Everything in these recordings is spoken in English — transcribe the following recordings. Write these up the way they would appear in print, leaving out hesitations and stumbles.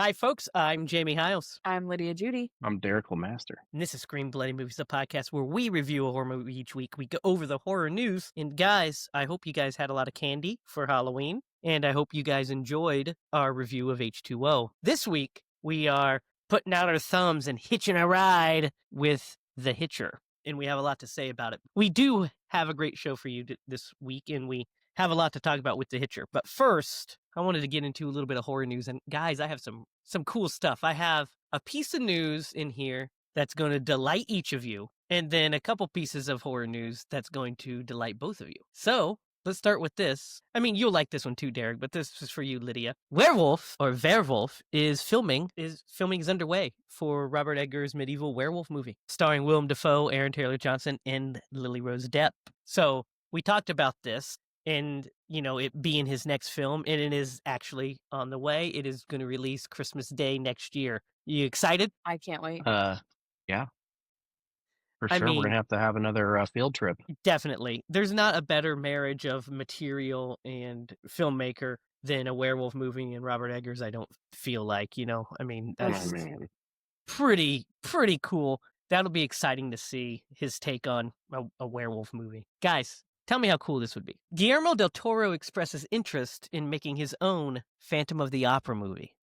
Hi, folks. I'm Jamie Hiles, I'm Lydia Judy. I'm Derek Lemaster. and this is Scream Bloody Movies, the podcast where we review a horror movie each week. We go over the horror news. And guys, I hope you guys had a lot of candy for Halloween, and I hope you guys enjoyed our review of H2O. This week, we are putting out our thumbs and hitching a ride with the Hitcher, and we have a lot to say about it. We do have a great show for you this week, and we have a lot to talk about with the Hitcher. But first, I wanted to get into a little bit of horror news. And guys, I have some cool stuff. I have a piece of news in here that's going to delight each of you, and then a couple pieces of horror news that's going to delight both of you. So let's start with this. I mean, you'll like this one too, Derek, but this is for you, Lydia. Werewolf is filming is underway for Robert Eggers' medieval werewolf movie, starring Willem Dafoe, Aaron Taylor Johnson, and Lily Rose Depp. So we talked about this. And, it being his next film, and it is actually on the way. It is going to release Christmas Day next year. You excited? I can't wait. Yeah. For sure, we're going to have another field trip. Definitely. There's not a better marriage of material and filmmaker than a werewolf movie and Robert Eggers, I don't feel like, that's pretty cool. That'll be exciting to see his take on a werewolf movie. Guys, tell me how cool this would be. Guillermo del Toro expresses interest in making his own Phantom of the Opera movie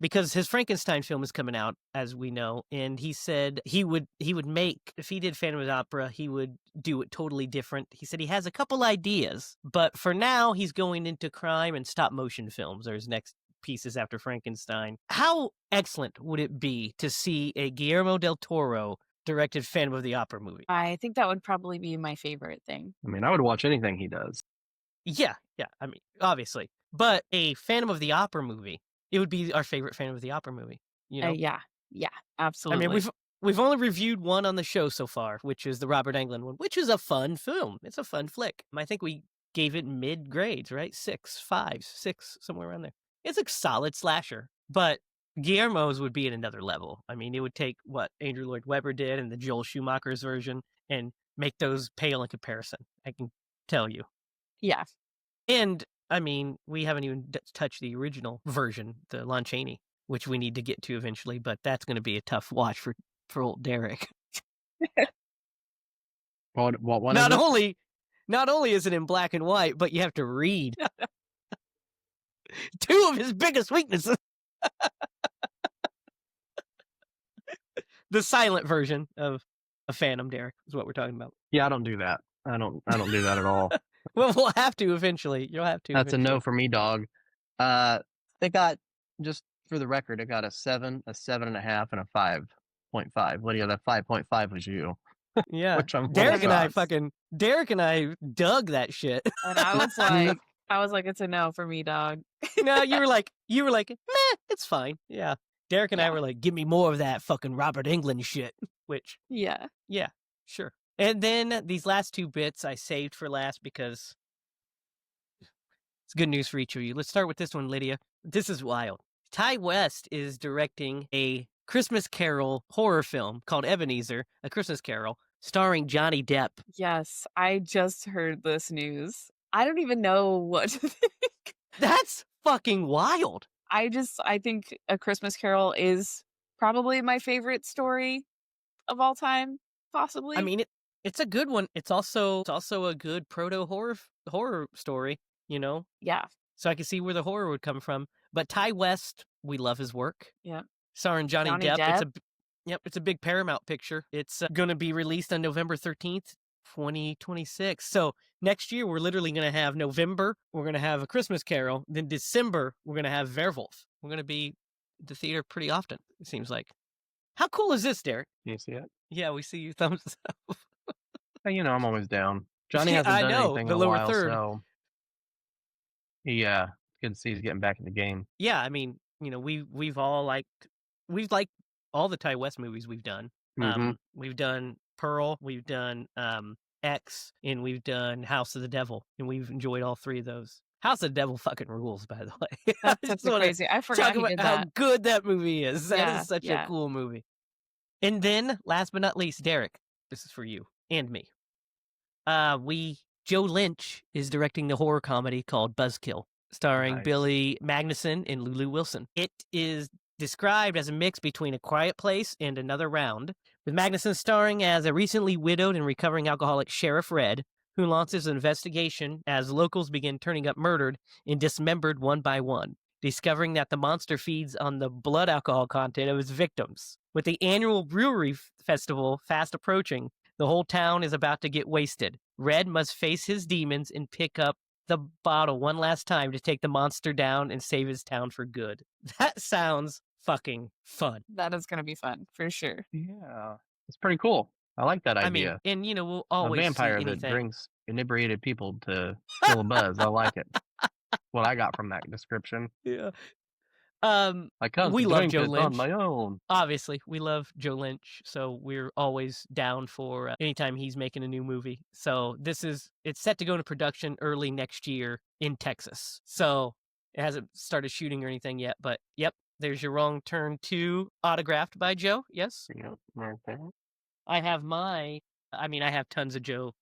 because his Frankenstein film is coming out, as we know, and he said he would make, if he did Phantom of the Opera, he would do it totally different. He said he has a couple ideas, but for now he's going into crime and stop motion films, or his next pieces after Frankenstein. How excellent would it be to see a Guillermo del Toro directed Phantom of the Opera movie? I think that would probably be my favorite thing. I would watch anything he does. Yeah. Obviously. But a Phantom of the Opera movie, it would be our favorite Phantom of the Opera movie. Yeah, absolutely. We've only reviewed one on the show so far, which is the Robert Englund one, which is a fun film. It's a fun flick. I think we gave it mid grades, right? 6, 5, 6, somewhere around there. It's a solid slasher, but Guillermo's would be at another level. It would take what Andrew Lloyd Webber did and the Joel Schumacher's version and make those pale in comparison. I can tell you. Yeah. And we haven't even touched the original version, the Lon Chaney, which we need to get to eventually, but that's going to be a tough watch for old Derek. What one not is only is it in black and white, but you have to read two of his biggest weaknesses. The silent version of a Phantom, Derek, is what we're talking about. Yeah, I don't do that. I don't do that at all. Well, we'll have to eventually. You'll have to. That's a no for me, dog. It got, just for the record, it got a 7, a 7.5, and a 5.5. Lydia, that 5.5 was you. Yeah. Which I'm Derek and I dug that shit. And I was like, it's a no for me, dog. No, you were like, meh, it's fine. Yeah. Derek and I were like, give me more of that fucking Robert Englund shit. Which, yeah, sure. And then these last two bits I saved for last because it's good news for each of you. Let's start with this one, Lydia. This is wild. Ty West is directing a Christmas Carol horror film called Ebenezer, A Christmas Carol, starring Johnny Depp. Yes, I just heard this news. I don't even know what to think. That's fucking wild. I think A Christmas Carol is probably my favorite story of all time, possibly. It's a good one. It's also a good proto horror story, Yeah. So I can see where the horror would come from. But Ty West, we love his work. Yeah. Starring Johnny Depp. It's a big Paramount picture. It's going to be released on November 13th, 2026. So next year, we're literally going to have November, we're going to have A Christmas Carol. Then December, we're going to have Werewolf. We're going to be at the theater pretty often, it seems like. How cool is this, Derek? Can you see it? Yeah, we see you thumbs up. I'm always down. Johnny hasn't done anything in a while, so yeah, it's good to see he's getting back in the game. Yeah, we've liked all the Ty West movies we've done. Mm-hmm. We've done Pearl, we've done X, and we've done House of the Devil, and we've enjoyed all three of those. House of the Devil fucking rules, by the way. That's crazy. I forgot he did that. How good that movie is. That Yeah, is such yeah. a cool movie. And then, last but not least, Derek, this is for you and me. Joe Lynch is directing the horror comedy called Buzzkill, starring Nice. Billy Magnuson and Lulu Wilson. It is described as a mix between A Quiet Place and Another Round, with Magnuson starring as a recently widowed and recovering alcoholic Sheriff Red, who launches an investigation as locals begin turning up murdered and dismembered one by one, discovering that the monster feeds on the blood alcohol content of its victims. With the annual brewery festival fast approaching, the whole town is about to get wasted. Red must face his demons and pick up the bottle one last time to take the monster down and save his town for good. That sounds fucking fun. That is going to be fun for sure. Yeah, it's pretty cool. I like that I mean, idea. and we'll A always vampire see that anything. drinks inebriated people to kill a buzz. I like it. What I got from that description. Yeah. I come We to love drink Joe this Lynch. on my own. Obviously, we love Joe Lynch, so we're always down for anytime he's making a new movie. So it's set to go into production early next year in Texas. So it hasn't started shooting or anything yet, but yep, there's your Wrong Turn 2 autographed by Joe. Yes. Yep, right there. I have I have tons of Joe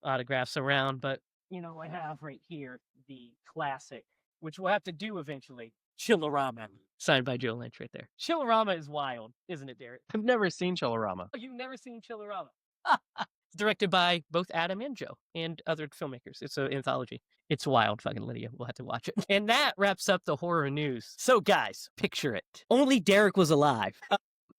autographs around, but I have right here the classic, which we'll have to do eventually. Chillerama, signed by Joe Lynch right there. Chillerama is wild, isn't it, Derek? I've never seen Chillerama. Oh, you've never seen Chillerama? It's directed by both Adam and Joe and other filmmakers. It's an anthology. It's wild, fucking Lydia. We'll have to watch it. And that wraps up the horror news. So, guys, picture it. Only Derek was alive.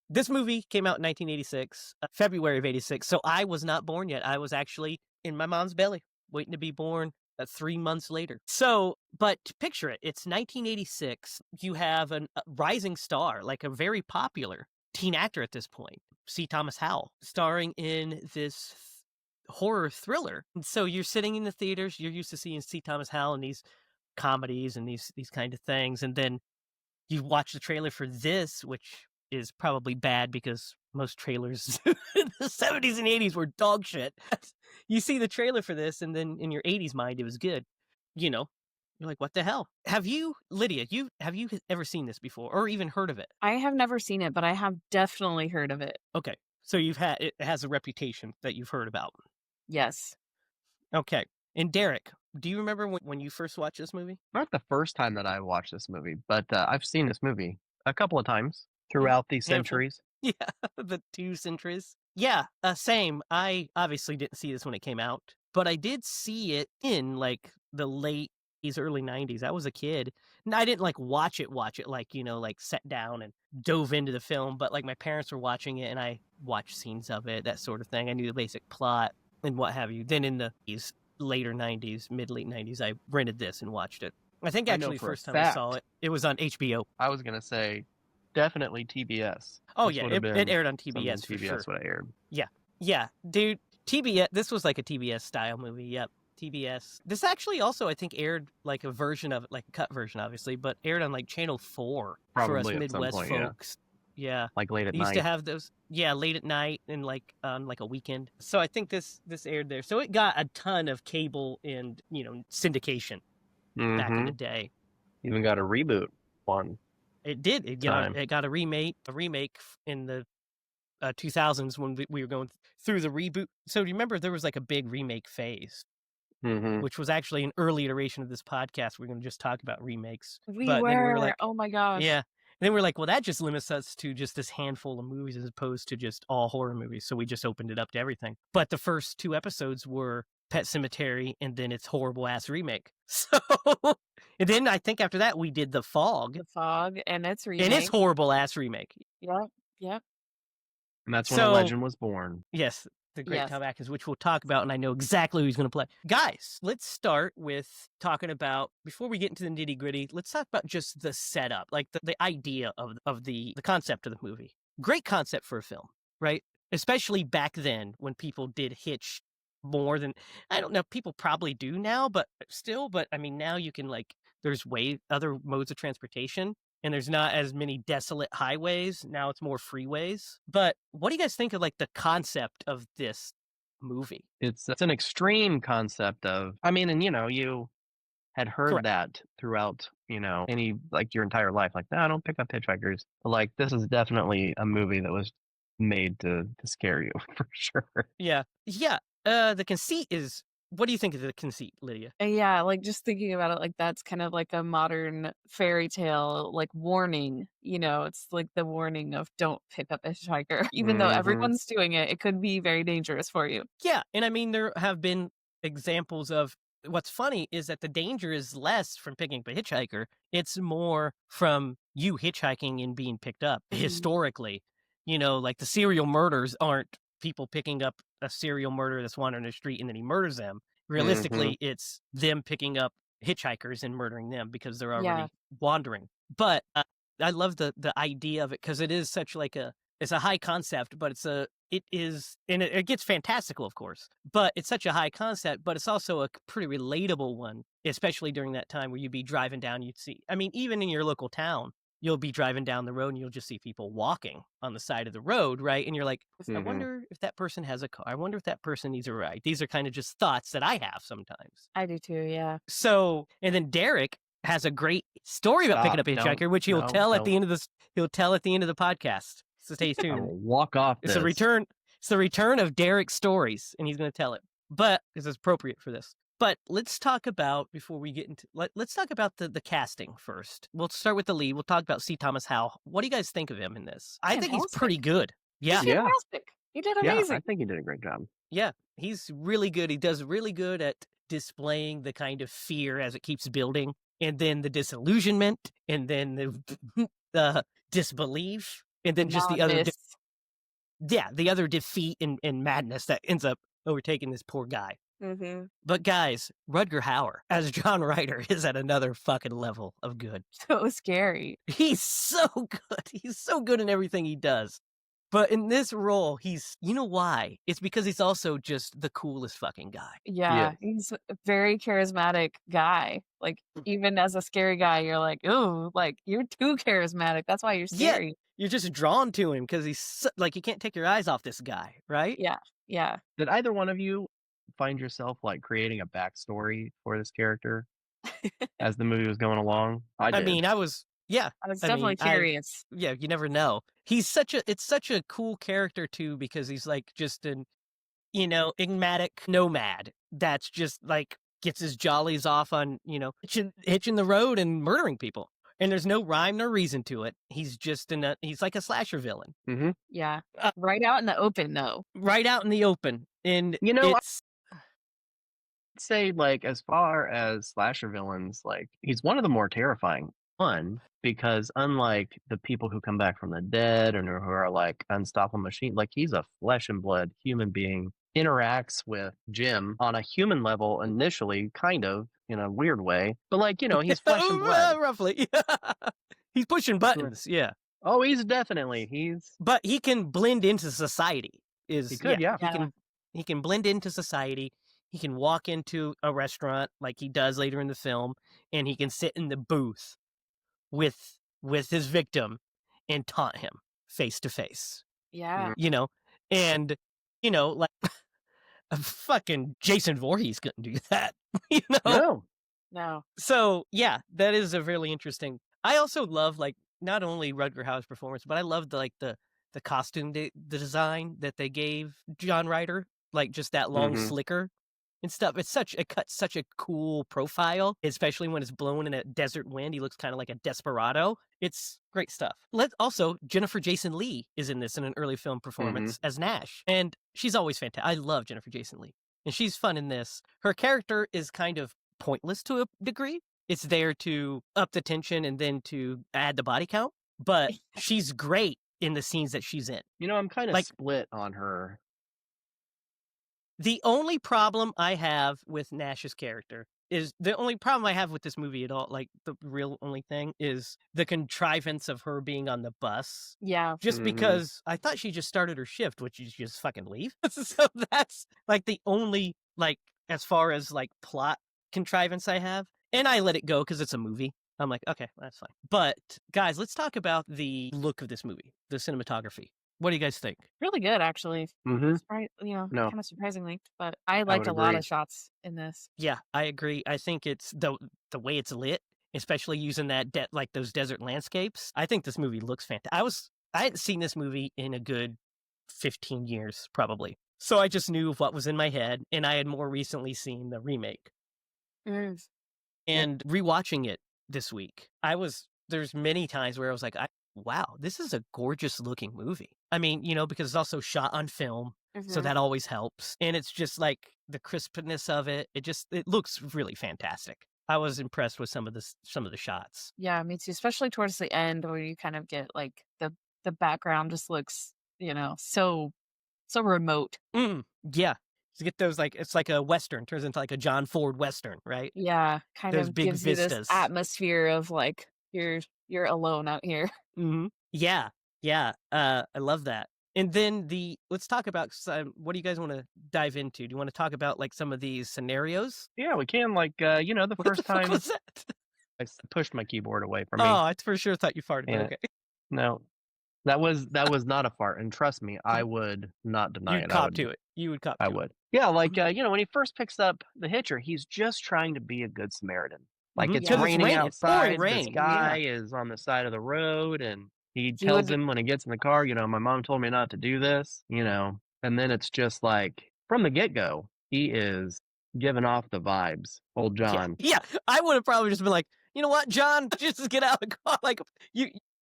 This movie came out in 1986, February of 86. So I was not born yet. I was actually in my mom's belly, waiting to be born 3 months later. So, but picture it. It's 1986. You have a rising star, like a very popular teen actor at this point, C. Thomas Howell, starring in this horror thriller. And so you're sitting in the theaters. You're used to seeing C. Thomas Howell in these comedies and these kind of things. And then you watch the trailer for this, which is probably bad because most trailers in the 70s and 80s were dog shit. You see the trailer for this, and then in your 80s mind, it was good. You're like, what the hell? Lydia, have you ever seen this before or even heard of it? I have never seen it, but I have definitely heard of it. Okay. So it has a reputation that you've heard about. Yes. Okay. And Derek, do you remember when you first watched this movie? Not the first time that I watched this movie, but I've seen this movie a couple of times throughout these centuries. Yeah, the 2 centuries. Yeah, same. I obviously didn't see this when it came out, but I did see it in like the late early 90s. I was a kid, and I didn't like watch it like, like sat down and dove into the film, but like my parents were watching it and I watched scenes of it, that sort of thing. I knew the basic plot and what have you. Then in the later 90s, mid-late 90s, I rented this and watched it. I think actually first time I saw it was on HBO. I was going to say definitely TBS. Oh, yeah, it aired on TBS for TBS sure. would have aired. Yeah, dude, TBS, this was like a TBS style movie, yep. TBS. This actually also, I think, aired like a version of it, like a cut version, obviously, but aired on like Channel 4 for us Probably at some Midwest point, folks. Yeah. Like late at They night. used to have those, late at night and like on like a weekend. So I think this aired there. So it got a ton of cable and, syndication back in the day. Even got a reboot one. It did. It got a remake in the 2000s when we were going through the reboot. So do you remember there was like a big remake phase? Which was actually an early iteration of this podcast. We're going to just talk about remakes. We Then were like, oh my gosh. yeah. And then we're like, well, that just limits us to just this handful of movies as opposed to just all horror movies. So we just opened it up to everything. But the first 2 episodes were Pet Sematary and then its horrible ass remake. So, and then I think after that we did The Fog. The Fog and its remake. And its horrible ass remake. Yep. And that's when a legend was born. Yes. The Great Yes. Tom Atkins, which we'll talk about, and I know exactly who's going to play. Guys, let's start with talking about, before we get into the nitty gritty, let's talk about just the setup, like the idea of the concept of the movie. Great concept for a film, right? Especially back then when people did Hitch more than, I don't know, people probably do now, but I mean, now you can there's other modes of transportation. And there's not as many desolate highways. Now it's more freeways. But what do you guys think of the concept of this movie? It's an extreme concept of, and you had heard Correct. that throughout, any your entire life. No, don't pick up hitchhikers. But this is definitely a movie that was made to scare you for sure. Yeah. The conceit is What do you think of the conceit, Lydia? Yeah, like just thinking about it, like that's kind of like a modern fairy tale, like warning. It's like the warning of don't pick up a hitchhiker. Even though Mm-hmm. everyone's doing it, it could be very dangerous for you. Yeah, and I mean there have been examples of what's funny is that the danger is less from picking up a hitchhiker. It's more from you hitchhiking and being picked up historically. Like the serial murders aren't people picking up a serial murderer that's wandering the street and then he murders them. Realistically, it's them picking up hitchhikers and murdering them because they're Yeah. already wandering. But I love the idea of it because it is such like it's a high concept, but it is, and it gets fantastical, of course, but it's such a high concept, but it's also a pretty relatable one, especially during that time where you'd be driving down, you'd see, I mean, even in your local town, you'll be driving down the road and you'll just see people walking on the side of the road, right? And you're like, I wonder if that person has a car. I wonder if that person needs a ride. These are kind of just thoughts that I have sometimes. I do too, yeah. So, and then Derek has a great story about picking up a hitchhiker, which he'll tell at the end of the podcast. So stay tuned. Walk off. It's a return. It's the return of Derek's stories, and he's going to tell it. But it's appropriate for this. But let's talk about before we get into let's talk about the casting first. We'll start with the lead. We'll talk about C. Thomas Howell. What do you guys think of him in this? I think he's pretty good. Yeah, He's fantastic. He did amazing. Yeah, I think he did a great job. Yeah, he's really good. He does really good at displaying the kind of fear as it keeps building, and then the disillusionment, and then the disbelief. And then just the other, the other defeat and madness that ends up overtaking this poor guy. Mm-hmm. But guys, Rutger Hauer as John Ryder is at another fucking level of good. So scary. He's so good. He's so good in everything he does. But in this role, you know why? It's because he's also just the coolest fucking guy. Yeah, he's a very charismatic guy. Like, even as a scary guy, you're like, ooh, like, you're too charismatic. That's why you're scary. Yeah, you're just drawn to him because he's like, you can't take your eyes off this guy, right? Yeah. Did either one of you find yourself like creating a backstory for this character as the movie was going along? I mean, I was definitely curious. You never know. It's such a cool character too, because he's like just an, enigmatic nomad that's just like gets his jollies off on, hitching the road and murdering people. And there's no rhyme nor reason to it. He's just he's like a slasher villain. Mm-hmm. Yeah. Right out in the open, though. Right out in the open. And I'd say like as far as slasher villains, like he's one of the more terrifying one, because unlike the people who come back from the dead and who are like unstoppable machine, like he's a flesh and blood human being, interacts with Jim on a human level initially, kind of in a weird way, but like he's flesh and blood. Roughly. He's pushing buttons. Yeah. Oh, but he can blend into society. He can blend into society. He can walk into a restaurant like he does later in the film, and he can sit in the booth with his victim and taunt him face to face. Yeah. And like a fucking Jason Voorhees couldn't do that. No. So yeah, that is a really interesting. I also love like not only Rutger Hauer's performance, but I love the costume the design that they gave John Ryder, like just that long slicker and stuff. It cuts such a cool profile, especially when it's blowing in a desert wind. He looks kind of like a desperado. It's great stuff. Also, Jennifer Jason Leigh is in this in an early film performance as Nash, and she's always fantastic. I love Jennifer Jason Leigh, and she's fun in this. Her character is kind of pointless to a degree. It's there to up the tension and then to add the body count, but she's great in the scenes that she's in. I'm kind of split on her. The only problem I have with Nash's character is the only problem I have with this movie at all, like the real only thing is the contrivance of her being on the bus. Yeah. Just because I thought she just started her shift, which is just fucking leave. So that's like the only, like, as far as like plot contrivance I have. And I let it go because it's a movie. I'm like, okay, that's fine. But guys, let's talk about the look of this movie, the cinematography. What do you guys think? Really good, actually. Mm-hmm. Kind of surprisingly, but I liked a lot of shots in this. Yeah, I agree. I think it's the way it's lit, especially using that like those desert landscapes. I think this movie looks fantastic. I hadn't seen this movie in a good 15 years, probably. So I just knew what was in my head, and I had more recently seen the remake. Mm. And rewatching it this week, there's many times where I was like, wow, this is a gorgeous looking movie. I mean, because it's also shot on film, so Mhm. that always helps. And it's just like the crispness of it. It looks really fantastic. I was impressed with some of the shots. Yeah, me too, especially towards the end where you kind of get like the background just looks, so remote. Yeah. To get those, like, it's like a Western, turns into like a John Ford Western, right? Yeah, kind Those of big gives you this vistas. atmosphere of like you're alone out here. Yeah. Yeah. I love that. And then let's talk about what do you guys want to dive into? Do you want to talk about like some of these scenarios? Yeah, we can. Like, the What the first fuck time was that? I pushed my keyboard away from me. Oh, I for sure thought you farted, but And okay. no, that was not a fart. And trust me, I would not deny You'd it. cop to it. You would cop I to it. would. Yeah, like, when he first picks up the Hitcher, he's just trying to be a good Samaritan. Like, it's Because it's raining raining. outside. Pouring This rain. guy is on the side of the road, and he He tells would him when he gets in the car, my mom told me not to do this, and then it's just like, from the get-go, he is giving off the vibes. Old John. Yeah. I would have probably just been like, you know what, John, just get out of the car. Like,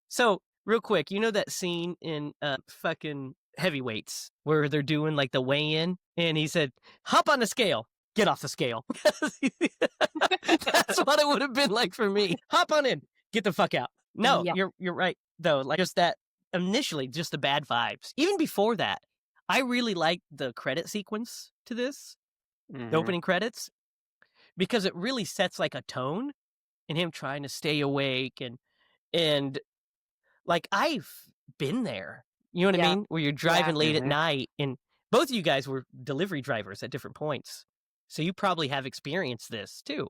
So, real quick, that scene in fucking Heavyweights where they're doing like the weigh-in, and he said, "Hop on the scale, get off the scale." That's what it would have been like for me. Hop on in, get the fuck out. No, Yeah. you're right though. Like, just that initially, just the bad vibes. Even before that, I really liked the credit sequence to this, the Mhm. opening credits, because it really sets like a tone in him trying to stay awake and like, I've been there, you know what I Yeah. mean? Where you're driving late at Mhm. night, and both of you guys were delivery drivers at different points. So you probably have experienced this too,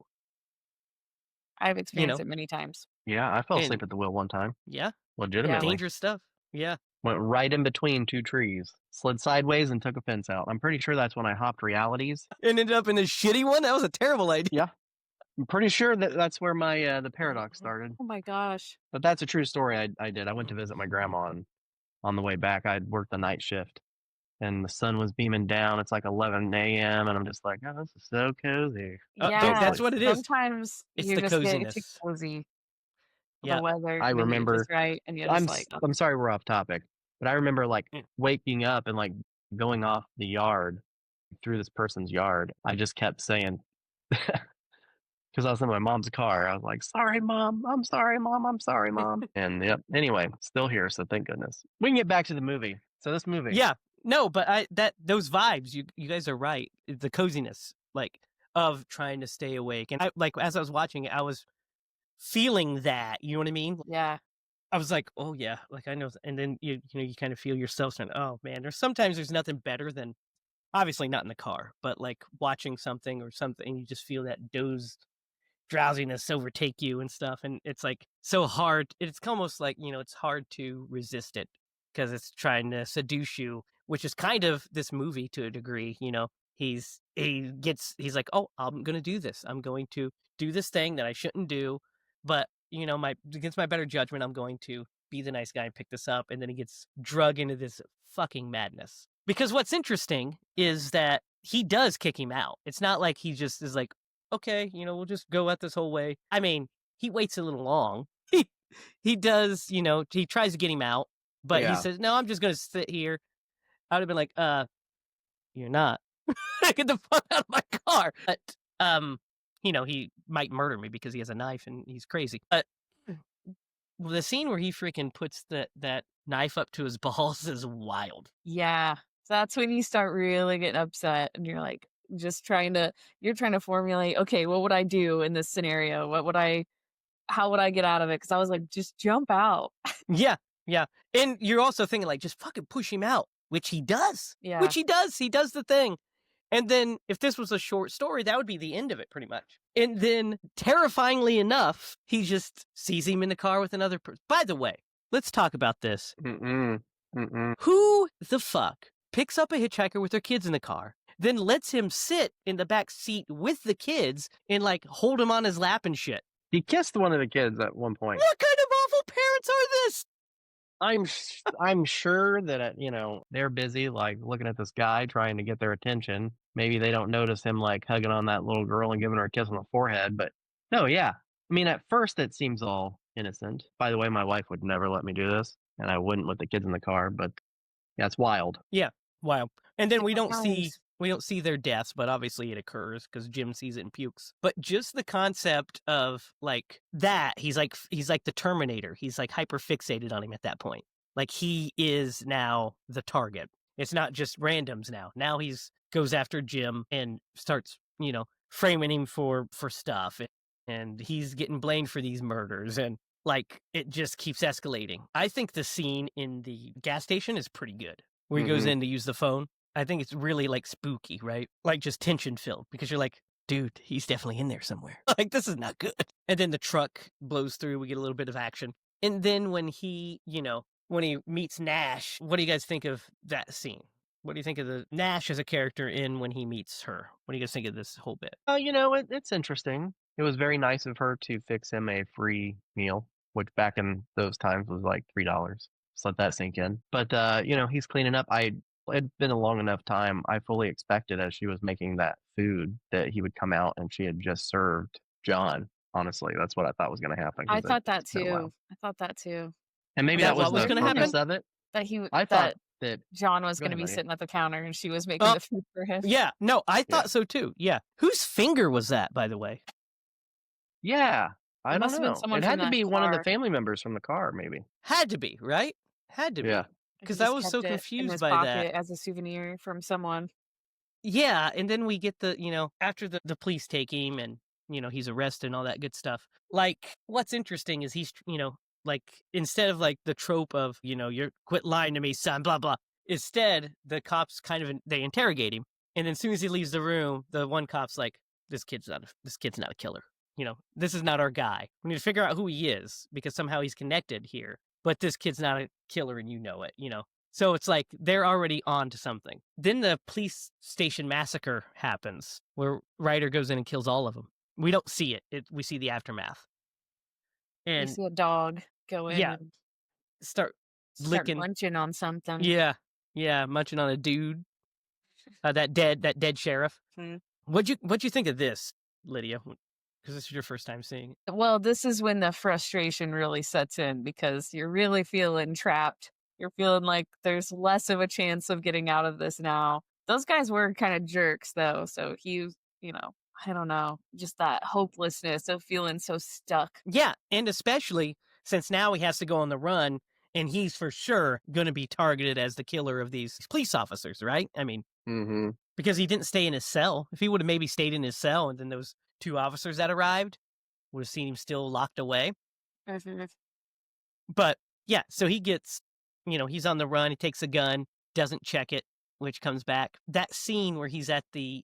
I've you experienced know? it many times. Yeah, I fell And asleep at the wheel one time. yeah, Legitimately. dangerous stuff. Yeah. Went right in between two trees, slid sideways, and took a fence out. I'm pretty sure that's when I hopped realities. And ended up in a shitty one? That was a terrible idea. Yeah. I'm pretty sure that's where my the paradox started. Oh my gosh. But that's a true story I did. I went to visit my grandma, and on the way back, I'd worked the night shift, and the sun was beaming down. It's like 11 a.m., and I'm just like, oh, this is so cozy. Yeah, That's what it is. sometimes It's you the just get too coziness. cozy. Yeah. The weather I maybe remember. just right, and you're just like, "Oh." I'm sorry we're off topic, but I remember like Mm. waking up and like going off the yard through this person's yard. I just kept saying, because I was in my mom's car. I was like, "Sorry, mom. I'm sorry, mom. I'm sorry, mom." And yep. Anyway, still here, so thank goodness. We can get back to the movie. So this movie. Yeah. No, but those vibes, you guys are right. The coziness, like, of trying to stay awake. And as I was watching it, I was feeling that, you know what I mean? Yeah. I was like, "Oh, yeah, like, I know," and then you kind of feel yourself saying, "Oh, man." There's nothing better than, obviously not in the car, but, like, watching something or something, and you just feel that drowsiness overtake you and stuff, and it's, like, so hard. It's almost like, it's hard to resist it because it's trying to seduce you, which is kind of this movie to a degree, He's like, "Oh, I'm gonna do this. I'm going to do this thing that I shouldn't do, but, against my better judgment, I'm going to be the nice guy and pick this up," and then he gets drug into this fucking madness. Because what's interesting is that he does kick him out. It's not like he just is like, "Okay, we'll just go out this whole way." I mean, he waits a little long. He does, he tries to get him out, but he Yeah. says, "No, I'm just gonna sit here." I would have been like, "You're not." Get the fuck out of my car. But, he might murder me because he has a knife and he's crazy. But the scene where he freaking puts that knife up to his balls is wild. Yeah. So that's when you start really getting upset, and you're like you're trying to formulate, okay, what would I do in this scenario? How would I get out of it? Because I was like, just jump out. Yeah, yeah. And you're also thinking, like, just fucking push him out, which he does. Yeah. Which he does. He does the thing. And then if this was a short story, that would be the end of it pretty much. And then, terrifyingly enough, he just sees him in the car with another person. By the way, let's talk about this. Who the fuck picks up a hitchhiker with their kids in the car, then lets him sit in the back seat with the kids and, like, hold him on his lap and shit? He kissed one of the kids at one point. What kind of awful parents are this? I'm sure that they're busy like looking at this guy trying to get their attention. Maybe they don't notice him like hugging on that little girl and giving her a kiss on the forehead. But no, yeah. I mean, at first it seems all innocent. By the way, my wife would never let me do this, and I wouldn't with the kids in the car. But yeah, it's wild. Yeah, wow. And then we don't Times. see their deaths, but obviously it occurs because Jim sees it and pukes. But just the concept of like that, he's like the Terminator. He's like hyper fixated on him at that point. Like he is now the target. It's not just randoms now. Now he's goes after Jim and starts, framing him for stuff. And he's getting blamed for these murders. And like it just keeps escalating. I think the scene in the gas station is pretty good where he goes in to use the phone. I think it's really like spooky, right? Like just tension filled because you're like, dude, he's definitely in there somewhere. Like this is not good. And then the truck blows through. We get a little bit of action. And then when he meets Nash, what do you guys think of that scene? What do you think of the Nash as a character in when he meets her? What do you guys think of this whole bit? It's interesting. It was very nice of her to fix him a free meal, which back in those times was like $3. Just let that sink in. But he's cleaning up. It'd been a long enough time. I fully expected as she was making that food that he would come out and she had just served John. Honestly, that's what I thought was going to happen. I thought that too. And maybe That that was what was the gonna purpose happen? of it. I thought That John was Go going to ahead, be Lydia. sitting at the counter and she was making the food for him. Yeah, no, I thought Yeah. so too. Yeah. Whose finger was that, by the way? Yeah, I It don't must have been know. someone It from had to that be one of the car. family members from the car, maybe. Had to be, right? Had to Yeah. be. Because I was so in confused his by pocket that. as a souvenir from someone. Yeah, and then we get after the police take him and, he's arrested and all that good stuff. Like, what's interesting is he's, like, instead of like the trope of, you're quit lying to me, son, blah, blah. Instead, the cops they interrogate him. And then as soon as he leaves the room, the one cop's like, this kid's not a killer. This is not our guy. We need to figure out who he is because somehow he's connected here. But this kid's not a killer and you know it, So it's like they're already on to something. Then the police station massacre happens where Ryder goes in and kills all of them. We don't see it. We see the aftermath. You And see a dog go in yeah, and start start licking. munching on something. Yeah, munching on a dude. That dead sheriff. Hmm. What'd you think of this, Lydia? Because this is your first time seeing it. Well, this is when the frustration really sets in because you're really feeling trapped. You're feeling like there's less of a chance of getting out of this now. Those guys were kind of jerks though. So he, I don't know, just that hopelessness of feeling so stuck. Yeah, and especially since now he has to go on the run, and he's for sure going to be targeted as the killer of these police officers, right? I mean, Mm-hmm. because he didn't stay in his cell. If he would have maybe stayed in his cell, and then those two officers that arrived would have seen him still locked away. But yeah, so he gets, he's on the run. He takes a gun, doesn't check it, which comes back. That scene where he's at the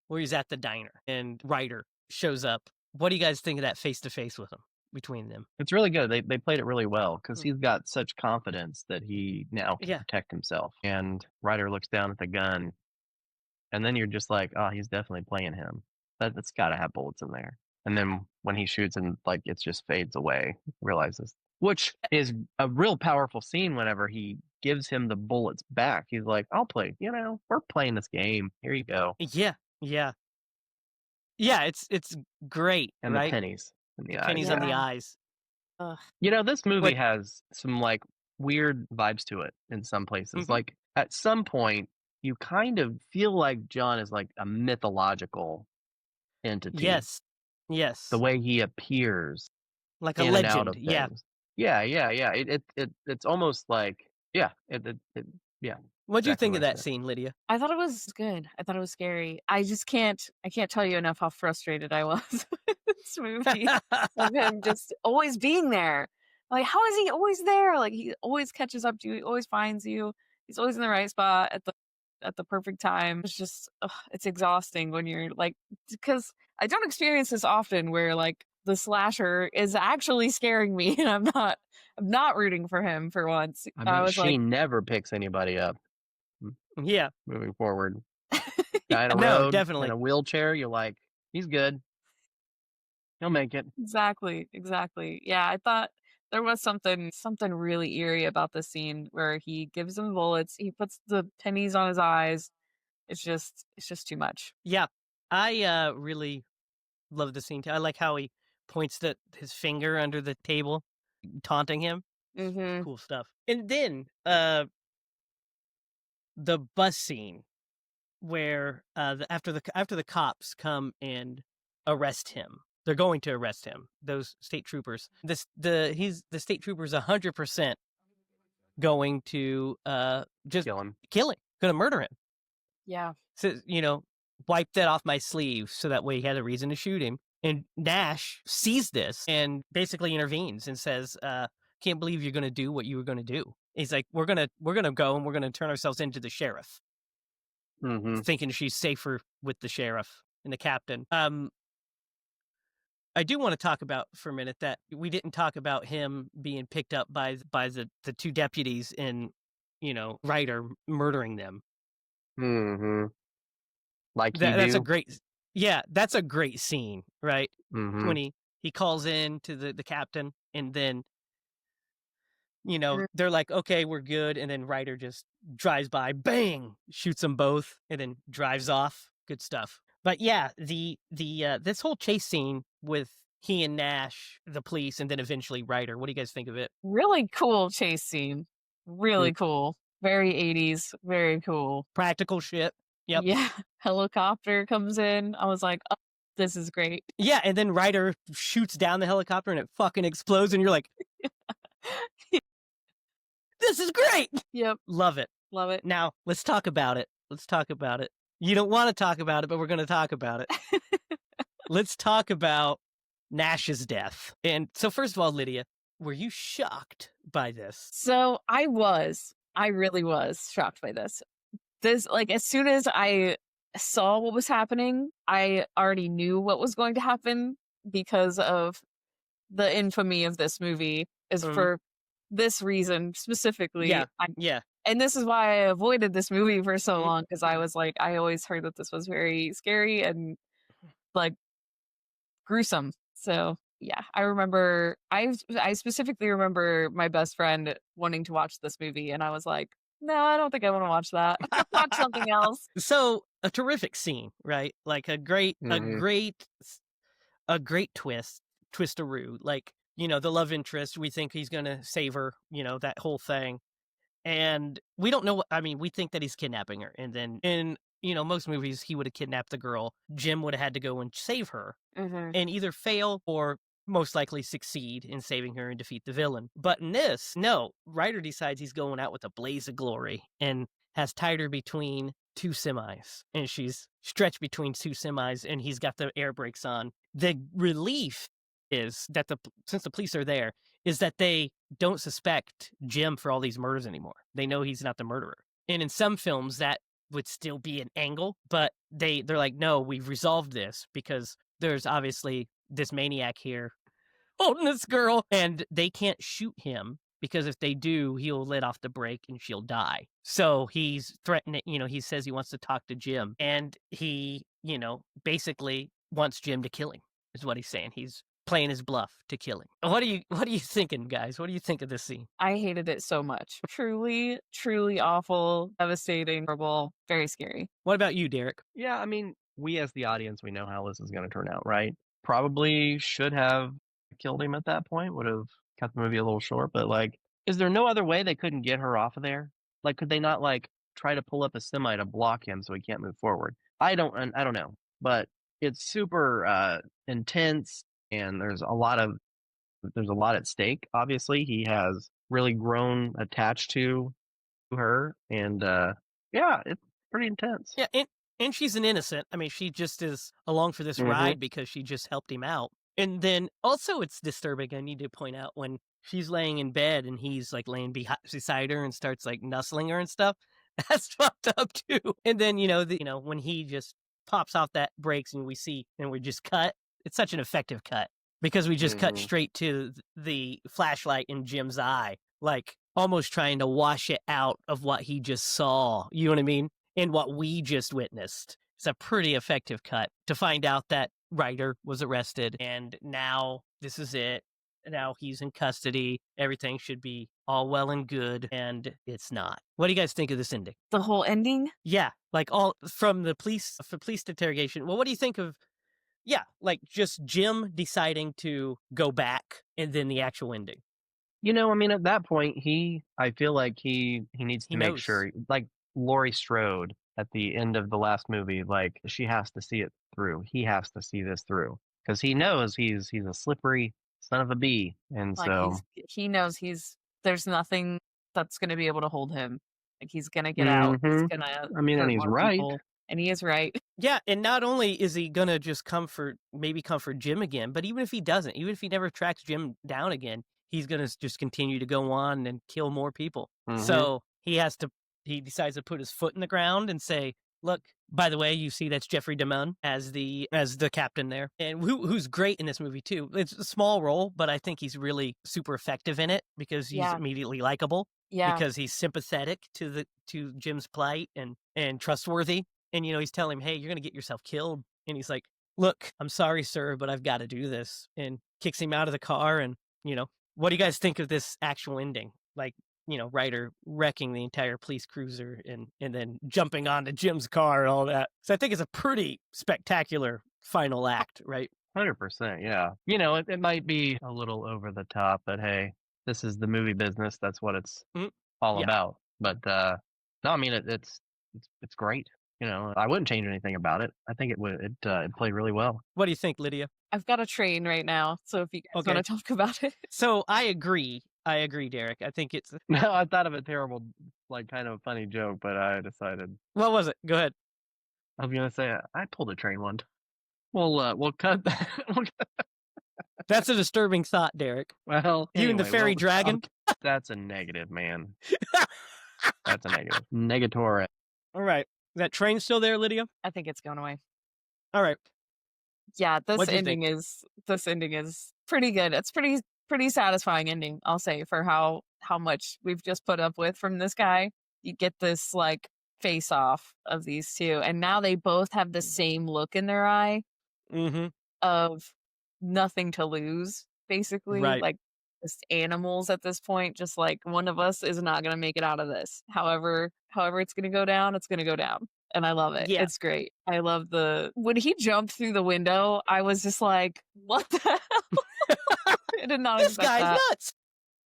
diner and Ryder shows up. What do you guys think of that face to face with him between them? It's really good. They played it really well because he's got such confidence that he now can protect himself. And Ryder looks down at the gun, and then you're just like, oh, he's definitely playing him. That's got to have bullets in there. And then when he shoots and like it just fades away, realizes, which is a real powerful scene. Whenever he gives him the bullets back, he's like, I'll play. We're playing this game. Here you go. Yeah. It's great, And right? the pennies in the eyes. Pennies on the eyes. Ugh. This movie has some like weird vibes to it in some places. Mhm. Like at some point, you kind of feel like John is like a mythological entity. Yes. The way he appears, like a in and out legend. of Yeah. things. Yeah. It's almost like yeah. What'd you exactly think what of I that said. scene, Lydia? I thought it was good. I thought it was scary. I can't tell you enough how frustrated I was with this movie of him just always being there. Like, how is he always there? Like, he always catches up to you. He always finds you. He's always in the right spot at the perfect time. It's just, it's exhausting when you're like, because I don't experience this often where like the slasher is actually scaring me and I'm not rooting for him for once. I mean, was she like, never picks anybody up. Yeah. Moving forward, guy in a No, road definitely. in a wheelchair. You're like, he's good. He'll make it. Exactly. Yeah, I thought There was something really eerie about the scene where he gives him bullets, he puts the pennies on his eyes. It's just too much. Yeah, I really love the scene too. I like how he points his finger under the table, taunting him. Mhm. Cool stuff. And then the bus scene where after the cops come and arrest him. They're going to arrest him. Those state troopers. The state troopers 100% going to just Kill him. kill him. Going to murder him. Yeah. So, wipe that off my sleeve so that way he had a reason to shoot him. And Nash sees this and basically intervenes and says, can't believe you're going to do what you were going to do. He's like, we're going to go and we're going to turn ourselves into the sheriff, Mm-hmm. thinking she's safer with the sheriff and the captain. I do want to talk about for a minute that we didn't talk about him being picked up by the two deputies and, Ryder murdering them. Mm-hmm. Like That's a do. great, yeah, that's a great scene, right? Mm-hmm. When he calls in to the captain and then, Mm. they're like, okay, we're good. And then Ryder just drives by, bang, shoots them both and then drives off. Good stuff. But yeah, this whole chase scene with he and Nash, the police, and then eventually Ryder. What do you guys think of it? Really cool chase scene. Really cool. Very 80s. Very cool. Practical shit. Yep. Yeah. Helicopter comes in. I was like, oh, this is great. Yeah, and then Ryder shoots down the helicopter and it fucking explodes, and you're like, this is great. Yep. Love it. Love it. Now, let's talk about it. You don't want to talk about it, but we're going to talk about it. Let's talk about Nash's death. And so first of all, Lydia, were you shocked by this? So I really was shocked by this. As soon as I saw what was happening, I already knew what was going to happen because of the infamy of this movie is for this reason specifically. Yeah. And this is why I avoided this movie for so long, because I was like, I always heard that this was very scary and like gruesome. So yeah, I specifically remember my best friend wanting to watch this movie, and I was like, no, I don't think I want to watch that. Watch something else. So a terrific scene, right? Like a great twistaroo. Like, the love interest, we think he's going to save her, that whole thing. And we don't know we think that he's kidnapping her. And then in, most movies, he would have kidnapped the girl. Jim would have had to go and save her and either fail or most likely succeed in saving her and defeat the villain. But in this, no, Ryder decides he's going out with a blaze of glory and has tied her between two semis. And she's stretched between two semis and he's got the air brakes on. The relief is that since the police are there, is that they don't suspect Jim for all these murders anymore. They know he's not the murderer. And in some films, that would still be an angle, but they're like, no, we've resolved this because there's obviously this maniac here holding this girl, and they can't shoot him because if they do, he'll let off the brake and she'll die. So he's threatening, he says he wants to talk to Jim, and he, basically wants Jim to kill him, is what he's saying. He's playing his bluff to kill him. What are you thinking, guys? What do you think of this scene? I hated it so much. Truly, truly awful, devastating, horrible, very scary. What about you, Derek? Yeah, we as the audience, we know how this is going to turn out, right? Probably should have killed him at that point, would have cut the movie a little short, but is there no other way they couldn't get her off of there? Could they not try to pull up a semi to block him so he can't move forward? I don't know, but it's super intense, and there's a lot at stake. Obviously, he has really grown attached to her, and yeah, it's pretty intense. Yeah, and she's an innocent. She just is along for this ride because she just helped him out. And then also it's disturbing, I need to point out, when she's laying in bed and he's laying beside her and starts nuzzling her and stuff. That's fucked up too. And then, when he just pops off that brakes and we just cut. It's such an effective cut because we just cut straight to the flashlight in Jim's eye, almost trying to wash it out of what he just saw. You know what I mean? And what we just witnessed. It's a pretty effective cut to find out that Ryder was arrested and now this is it. now he's in custody. Everything should be all well and good, and it's not. What do you guys think of this ending? The whole ending? Yeah, like all from the police interrogation. Well, what do you think of? Yeah, like just Jim deciding to go back, and then the actual ending. You know, I mean, at that point, I feel like he needs He to make knows. sure, like Laurie Strode at the end of the last movie, like she has to see it through. He has to see this through because he knows he's a slippery son of a bee, and Like so he knows there's nothing that's going to be able to hold him. Like he's going to get out. He's going to I mean, and hurt he's more right. people. And he is right. Yeah, and not only is he gonna just come for Jim again, but even if he doesn't, even if he never tracks Jim down again, he's gonna just continue to go on and kill more people. So he decides to put his foot in the ground and say, "Look, by the way, you see that's Jeffrey DeMunn as the captain there, and who's great in this movie too. It's a small role, but I think he's really super effective in it because he's immediately likable. Yeah. Because he's sympathetic to Jim's plight and trustworthy." And, he's telling him, hey, you're going to get yourself killed. And he's like, look, I'm sorry, sir, but I've got to do this. And kicks him out of the car. And, what do you guys think of this actual ending? Like, Ryder wrecking the entire police cruiser and then jumping onto Jim's car and all that. So I think it's a pretty spectacular final act, right? 100%, yeah. It might be a little over the top, but hey, this is the movie business. That's what it's all about. But no, I mean, it's great. I wouldn't change anything about it. I think it played really well. What do you think, Lydia? I've got a train right now, so if you guys want to talk about it. So I agree, Derek. I think it's... No, I thought of a terrible, like, kind of funny joke, but I decided... What was it? Go ahead. I was going to say, I pulled a train one. We'll cut that. That's a disturbing thought, Derek. Well, you and the fairy dragon? That's a negative, man. That's a negative. Negatore. All right. Is that train still there, Lydia? I think it's going away. All right. Yeah, this ending is pretty good. It's pretty satisfying ending, I'll say, for how much we've just put up with from this guy. You get this like face off of these two, and now they both have the same look in their eye of nothing to lose, basically. Right. Like just animals at this point, just like one of us is not going to make it out of this. However it's going to go down, it's going to go down. And I love it. Yeah. It's great. I love when he jumped through the window, I was just like, what the hell? I did not expect that. This guy's nuts.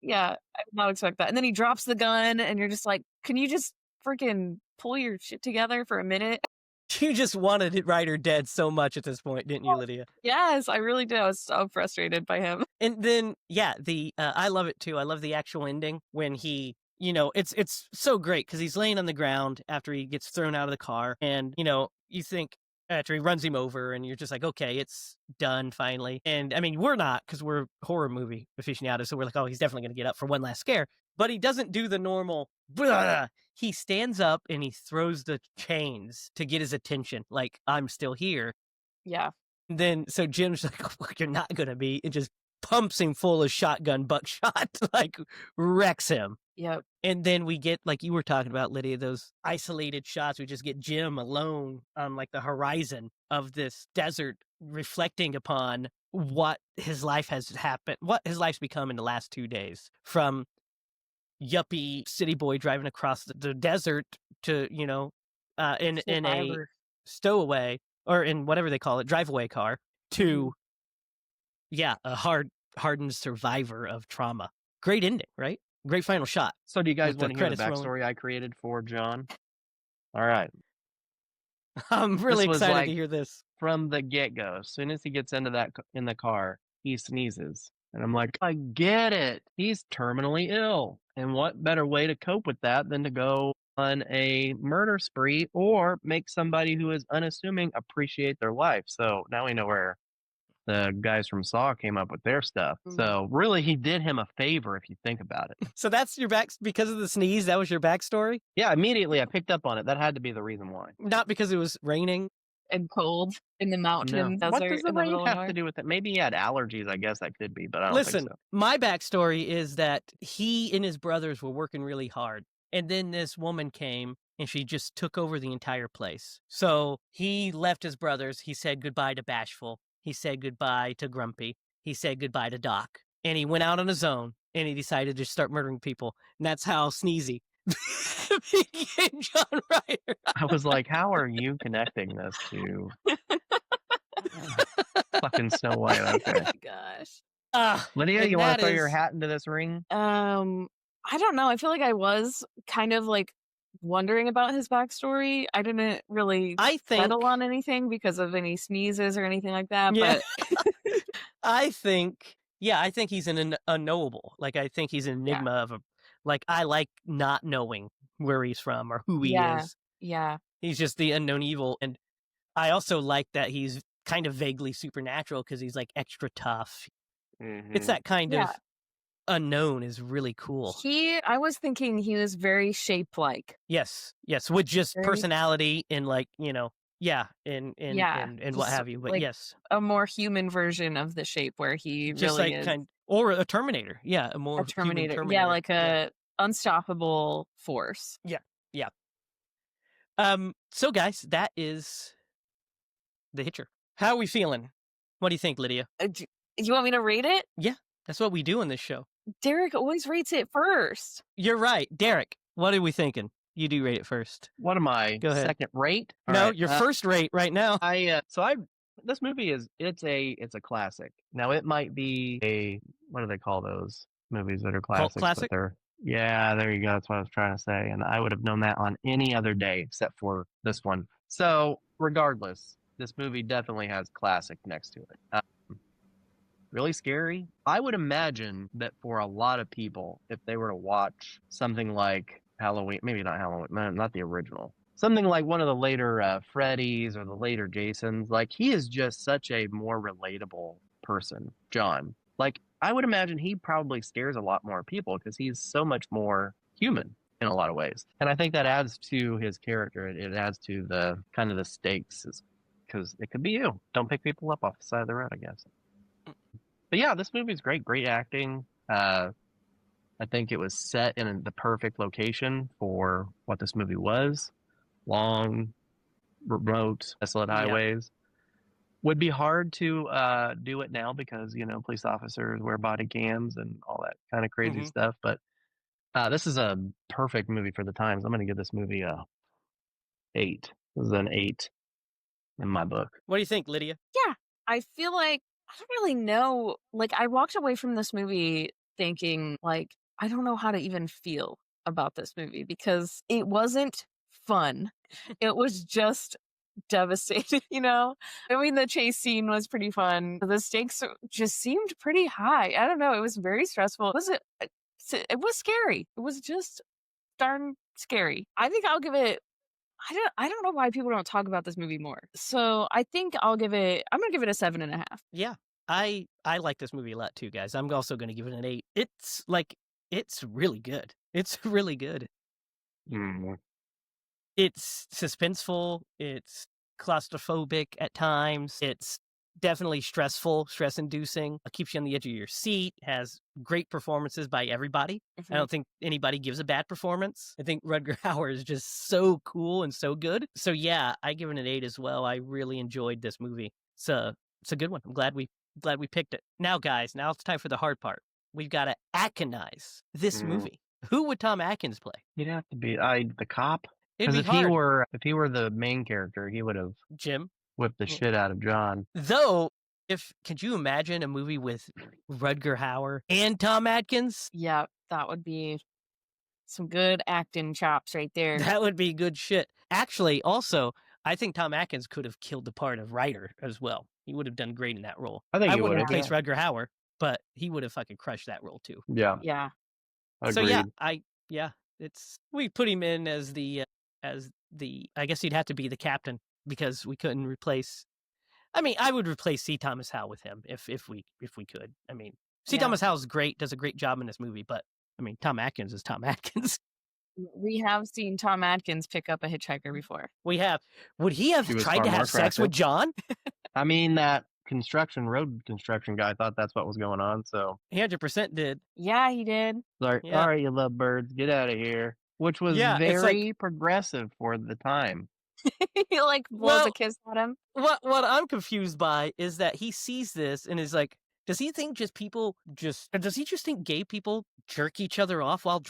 Yeah, I did not expect that. And then he drops the gun and you're just like, can you just freaking pull your shit together for a minute? You just wanted Ryder dead so much at this point, didn't you, Lydia? Yes, I really did. I was so frustrated by him. And then, yeah, I love it too. I love the actual ending when he, it's so great because he's laying on the ground after he gets thrown out of the car. And, you think after he runs him over and you're just like, okay, it's done finally. And I mean, we're not because we're horror movie aficionados. So we're like, oh, he's definitely going to get up for one last scare. But he doesn't do the normal, blah. He stands up and he throws the chains to get his attention. Like, I'm still here. Yeah. And then, so Jim's like, oh, you're not going to be. It just pumps him full of shotgun buckshot, like wrecks him. Yep. And then we get, like you were talking about, Lydia, those isolated shots. We just get Jim alone on like the horizon of this desert, reflecting upon what his life has happened, what his life's become in the last 2 days. From yuppie city boy driving across the desert to, in a stowaway or in whatever they call it, drive-away car to, a hardened survivor of trauma. Great ending, right? Great final shot. So do you guys want to hear the backstory I created for John? All right. I'm really excited to hear this. From the get-go, as soon as he gets in the car, he sneezes. And I'm like, I get it. He's terminally ill. And what better way to cope with that than to go on a murder spree or make somebody who is unassuming appreciate their life? So now we know where the guys from Saw came up with their stuff. So really, he did him a favor if you think about it. So that's your because of the sneeze, that was your backstory? Yeah, immediately I picked up on it. That had to be the reason why. Not because it was raining? And cold in the mountain desert. What does the rain have to do with it? Maybe he had allergies. I guess that could be, but I don't think so. My backstory is that he and his brothers were working really hard. And then this woman came and she just took over the entire place. So he left his brothers. He said goodbye to Bashful. He said goodbye to Grumpy. He said goodbye to Doc. and he went out on his own, and he decided to start murdering people. And that's how Sneezy became John Ryder. I was like, how are you connecting this to fucking Snow White? Oh Okay. my gosh. Lydia, and you want that to throw your is- hat into this ring? I don't know. I feel like I was kind of like wondering about his backstory. I didn't really I think settle on anything because of any sneezes or anything like that. Yeah. But I think he's an unknowable. Like, I think he's an enigma of a, like, I like not knowing where he's from or who he is. Yeah. He's just the unknown evil. And I also like that he's kind of vaguely supernatural because he's like extra tough. It's that kind of unknown is really cool. I was thinking he was very shape-like. Yes, with just Very- personality and like, and what just have you. But like yes, a more human version of the shape where he just really like is or a Terminator. Yeah, a more a Terminator. human Terminator. Yeah, like a unstoppable force. Yeah. So guys, that is the Hitcher. How are we feeling? What do you think, Lydia? You want me to rate it? That's what we do on this show. Derek always rates it first. You're right, Derek. What are we thinking? You do rate it first. What am I? Go ahead. Second rate? All No, right, your first rate right now. This movie it's a classic. Now it might be what do they call those movies that are classics? classic? Yeah, there you go. That's what I was trying to say. And I would have known that on any other day except for this one. So regardless, this movie definitely has classic next to it. Really scary. I would imagine that for a lot of people, if they were to watch something like Halloween, maybe not Halloween, not the original, something like one of the later Freddy's or the later Jasons, like he is just such a more relatable person, John. Like I would imagine he probably scares a lot more people because he's so much more human in a lot of ways. And I think that adds to his character. It adds to the kind of the stakes because it could be you. Don't pick people up off the side of the road, I guess. But yeah, this movie's great. Great acting. I think it was set in the perfect location for what this movie was. Long, remote, desolate highways. Would be hard to do it now because, police officers wear body cams and all that kind of crazy stuff. But this is a perfect movie for the times. I'm going to give this movie a 8. This is an 8 in my book. What do you think, Lydia? Yeah, I feel like I don't really know. Like I walked away from this movie thinking like, I don't know how to even feel about this movie because it wasn't fun. It was just devastating, I mean, the chase scene was pretty fun. The stakes just seemed pretty high. I don't know. It was very stressful. It was scary. It was just darn scary. I think I'll give it, I don't know why people don't talk about this movie more. So I think I'm going to give it a 7.5. Yeah, I like this movie a lot too, guys. I'm also going to give it an 8. It's really good. It's really good. It's suspenseful. It's claustrophobic at times. It's definitely stress-inducing. It keeps you on the edge of your seat. Has great performances by everybody. I don't think anybody gives a bad performance. I think Rutger Hauer is just so cool and so good. So yeah, I give it an 8 as well. I really enjoyed this movie. It's a good one. I'm glad we picked it. Now, guys, it's time for the hard part. We've got to Atkinize this movie. Who would Tom Atkins play? He'd have to be the cop. It'd Because be if hard. he were the main character, he would have Jim. whipped the shit out of John. Though, could you imagine a movie with Rutger Hauer and Tom Atkins? Yeah, that would be some good acting chops right there. That would be good shit. Actually, also, I think Tom Atkins could have killed the part of Ryder as well. He would have done great in that role. I think I he wouldn't would have. replace Rutger Hauer, but he would have fucking crushed that role too. Yeah. Yeah. Agreed. So we put him in as the I guess he'd have to be the captain because we couldn't replace. I mean, I would replace C. Thomas Howell with him if we could. I mean, C. Thomas Howell's great, does a great job in this movie, but I mean, Tom Atkins is Tom Atkins. We have seen Tom Atkins pick up a hitchhiker before. We have. Would he have tried to have sex with John? I mean, that road construction guy thought that's what was going on, so He 100% did. Yeah, he did. like, all right, you lovebirds, get out of here. Which was very progressive for the time. He like blows a kiss at him. What I'm confused by is that he sees this and is like, Does he think does he just think gay people jerk each other off while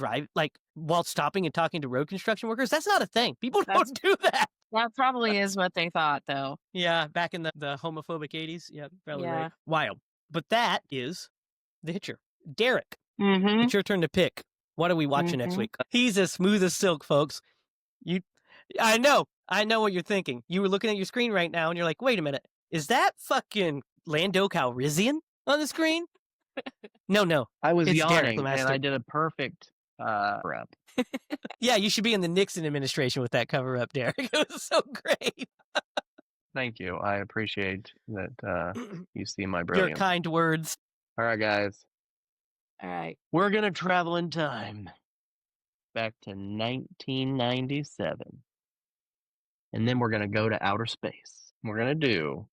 while stopping and talking to road construction workers? That's not a thing. People don't do that. That probably is what they thought, though. Yeah, back in the homophobic 80s. Yeah, probably Yeah. right. Wild. But that is the Hitcher. Derek, Mm-hmm. it's your turn to pick. What are we watching next week? He's as smooth as silk, folks. I know what you're thinking. You were looking at your screen right now, and you're like, wait a minute. Is that fucking Lando Calrissian on the screen? No. I was It's Derek yawning, and Lemaster. I did a perfect rep. Yeah, you should be in the Nixon administration with that cover up, Derek. It was so great. Thank you. I appreciate that you see my Your brilliance. kind words. All right, guys. All right. We're going to travel in time back to 1997. And then we're going to go to outer space. We're going to do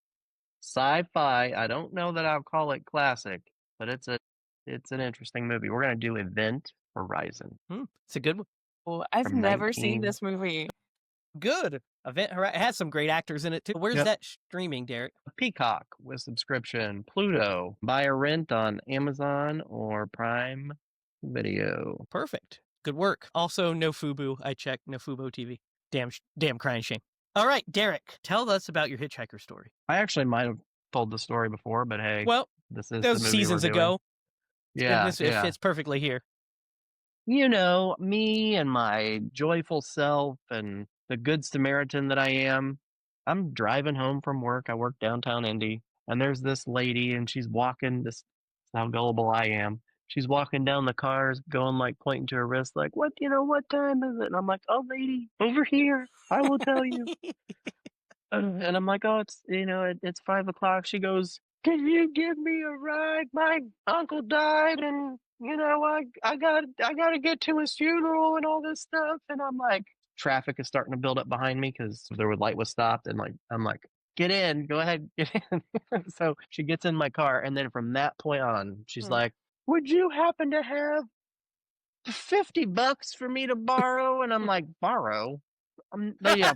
sci-fi. I don't know that I'll call it classic, but it's an interesting movie. We're going to do Event Horizon. It's a good one. Well, I've From never seen this movie. Good. Event Horizon. It has some great actors in it, too. Where's that streaming, Derek? Peacock with subscription. Pluto. Buy or rent on Amazon or Prime Video. Perfect. Good work. Also, no Fubu. I checked. No Fubo TV. Damn crying shame. All right, Derek, tell us about your hitchhiker story. I actually might have told the story before, but hey, Well, this is those the movie seasons we're doing. ago. Yeah, It fits perfectly here. You know, me and my joyful self and the good Samaritan that I am, I'm driving home from work. I work downtown Indy, and there's this lady, and she's walking. This is how gullible I am. She's walking down the cars, going like pointing to her wrist, like, what time is it? And I'm like, oh, lady, over here. I will tell you. And I'm like, oh, it's 5 o'clock. She goes, can you give me a ride? My uncle died, and I gotta get to his funeral and all this stuff. And I'm like, traffic is starting to build up behind me because the light was stopped, and I'm like, get in, go ahead, get in. So she gets in my car, and then from that point on, she's like, would you happen to have $50 for me to borrow? And I'm like, borrow?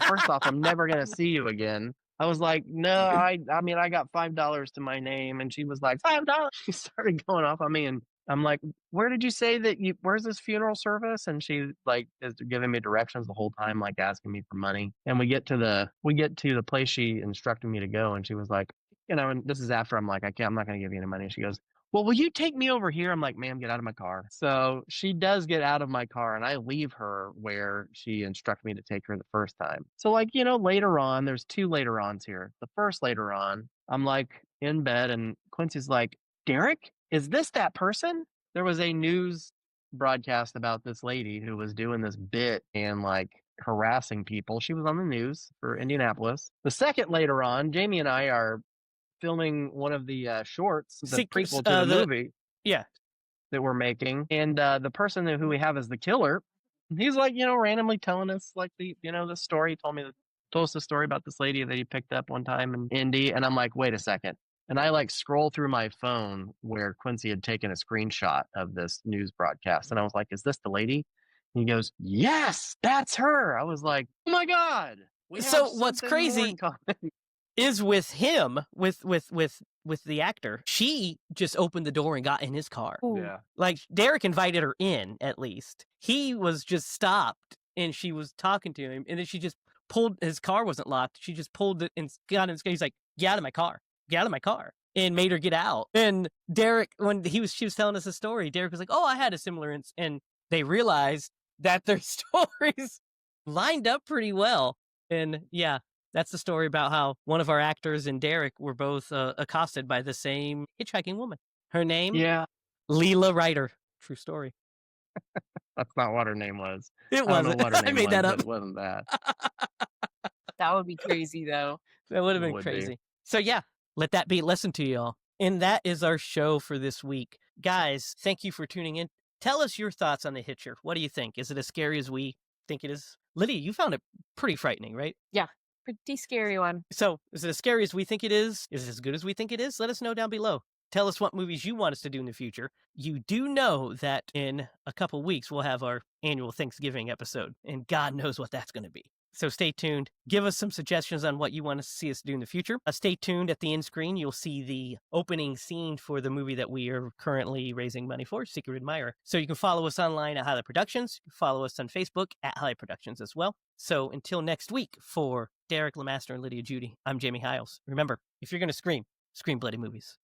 First off, I'm never gonna see you again. I was like, no, I got $5 to my name. And she was like, $5. She started going off on me, and I'm like, where did you say where's this funeral service? And she like is giving me directions the whole time, like asking me for money. And we get to the place she instructed me to go, and she was like, and this is after I'm like, I'm not gonna give you any money. And she goes, well, will you take me over here? I'm like, ma'am, get out of my car. So she does get out of my car, and I leave her where she instructed me to take her the first time. So later on, there's 2 later ons here. The first later on, I'm like in bed, and Quincy's like, Derek, is this that person? There was a news broadcast about this lady who was doing this bit and like harassing people. She was on the news for Indianapolis. The second later on, Jamie and I are filming one of the shorts, the prequel to the movie that we're making. And the person who we have as the killer, he's like, randomly telling us like the story. He told us the story about this lady that he picked up one time in Indy. And I'm like, wait a second. And I like scroll through my phone where Quincy had taken a screenshot of this news broadcast. And I was like, is this the lady? And he goes, yes, that's her. I was like, oh my God. So what's crazy is with him, with the actor, she just opened the door and got in his car. Yeah. Like Derek invited her in, at least. He was just stopped, and she was talking to him, and then she just pulled, his car wasn't locked. She just pulled it and got in his car. He's like, get out of my car. Get out of my car. And made her get out. And Derek, when she was telling us a story, Derek was like, oh, I had a similar, and they realized that their stories lined up pretty well. And yeah, that's the story about how one of our actors and Derek were both accosted by the same hitchhiking woman. Her name? Yeah. HiLa Ryder. True story. That's not what her name was. It wasn't. I don't know what her name I made was, that up. but it wasn't that. That would be crazy, though. That would have It been would be. crazy. So yeah, let that be a lesson to y'all. And that is our show for this week. Guys, thank you for tuning in. Tell us your thoughts on the Hitcher. What do you think? Is it as scary as we think it is? Lydia, you found it pretty frightening, right? Pretty scary one. So, is it as scary as we think it is? Is it as good as we think it is? Let us know down below. Tell us what movies you want us to do in the future. You do know that in a couple weeks, we'll have our annual Thanksgiving episode, and God knows what that's going to be. So stay tuned. Give us some suggestions on what you want to see us do in the future. Stay tuned. At the end screen, you'll see the opening scene for the movie that we are currently raising money for, Secret Admirer. So you can follow us online at HiLa Productions. Follow us on Facebook at HiLa Productions as well. So until next week, for Derek Lemaster and Lydia Judy, I'm Jamie Hiles. Remember, if you're going to scream bloody movies.